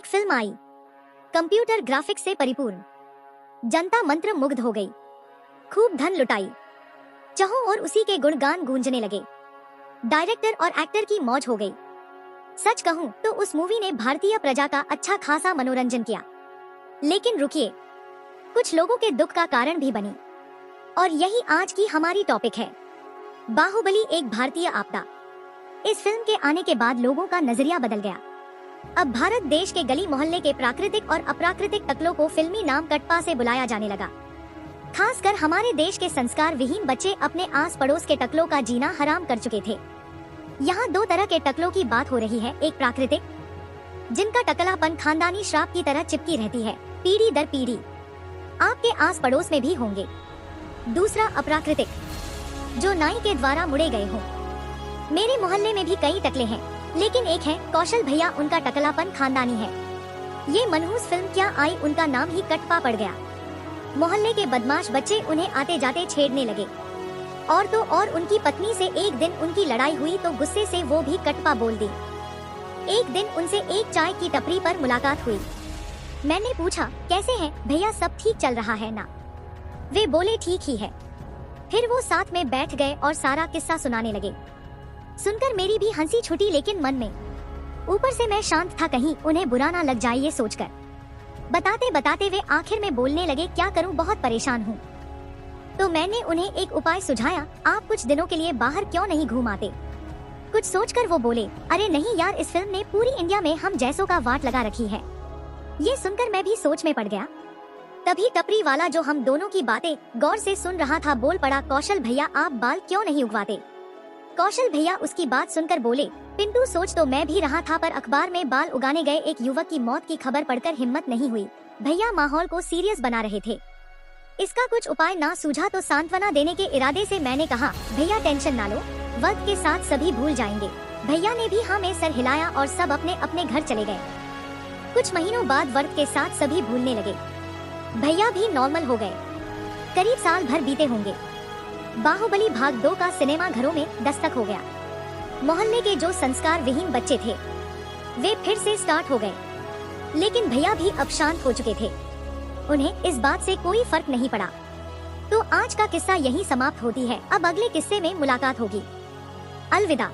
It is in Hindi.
एक फिल्म आई, कंप्यूटर ग्राफिक्स से परिपूर्ण। जनता मंत्र मुग्ध हो गई, खूब धन लुटाई, चाहों और उसी के गुणगान गूंजने लगे। डायरेक्टर और एक्टर की मौज हो गई। सच कहूं तो उस मूवी ने भारतीय प्रजा का अच्छा खासा मनोरंजन किया। लेकिन रुकिए, कुछ लोगों के दुख का कारण भी बनी, और यही आज की हमारी टॉपिक है, बाहुबली एक भारतीय आपदा। इस फिल्म के आने के बाद लोगों का नजरिया बदल गया। अब भारत देश के गली मोहल्ले के प्राकृतिक और अप्राकृतिक टकलों को फिल्मी नाम कटपा से बुलाया जाने लगा। खासकर हमारे देश के संस्कार विहीन बच्चे अपने आस पड़ोस के टकलों का जीना हराम कर चुके थे। यहाँ दो तरह के टकलों की बात हो रही है। एक प्राकृतिक, जिनका टकलापन खानदानी श्राप की तरह चिपकी रहती है, पीढ़ी दर पीढ़ी, आपके आस पड़ोस में भी होंगे। दूसरा अप्राकृतिक, जो नाई के द्वारा मुड़े गए हों। मेरे मोहल्ले में भी कई टकले हैं, लेकिन एक है कौशल भैया, उनका टकलापन खानदानी है। ये मनहूस फिल्म क्या आई, उनका नाम ही कटपा पड़ गया। मोहल्ले के बदमाश बच्चे उन्हें आते जाते छेड़ने लगे, और तो और उनकी पत्नी से एक दिन उनकी लड़ाई हुई तो गुस्से से वो भी कटपा बोल दी। एक दिन उनसे एक चाय की टपरी पर मुलाकात हुई। मैंने पूछा, कैसे हैं भैया, सब ठीक चल रहा है ना? वे बोले, ठीक ही है। फिर वो साथ में बैठ गए और सारा किस्सा सुनाने लगे। सुनकर मेरी भी हंसी छूटी, लेकिन मन में ऊपर से मैं शांत था, कहीं उन्हें बुरा ना लग जाए ये सोचकर। बताते बताते वे आखिर में बोलने लगे, क्या करूं, बहुत परेशान हूं। तो मैंने उन्हें एक उपाय सुझाया, आप कुछ दिनों के लिए बाहर क्यों नहीं घूम आते? कुछ सोचकर वो बोले, अरे नहीं यार, इस फिल्म ने पूरी इंडिया में हम जैसों का वाट लगा रखी है। ये सुनकर मैं भी सोच में पड़ गया। तभी टपरी वाला, जो हम दोनों की बातें गौर से सुन रहा था, बोल पड़ा, कौशल भैया आप बाल क्यों नहीं उगवाते? कौशल भैया उसकी बात सुनकर बोले, पिंटू सोच तो मैं भी रहा था, पर अखबार में बाल उगाने गए एक युवक की मौत की खबर पढ़कर हिम्मत नहीं हुई। भैया माहौल को सीरियस बना रहे थे, इसका कुछ उपाय ना सूझा तो सांत्वना देने के इरादे से मैंने कहा, भैया टेंशन ना लो, वक्त के साथ सभी भूल जाएंगे। भैया ने भी हाँ में सर हिलाया और सब अपने अपने घर चले गए। कुछ महीनों बाद वक्त के साथ सभी भूलने लगे, भैया भी नॉर्मल हो गए। करीब साल भर बीते होंगे। बाहुबली भाग 2 का सिनेमा घरों में दस्तक हो गया। मोहल्ले के जो संस्कार विहीन बच्चे थे वे फिर से स्टार्ट हो गए, लेकिन भैया भी अब शांत हो चुके थे। उन्हें इस बात से कोई फर्क नहीं पड़ा। तो आज का किस्सा यहीं समाप्त होती है। अब अगले किस्से में मुलाकात होगी। अलविदा।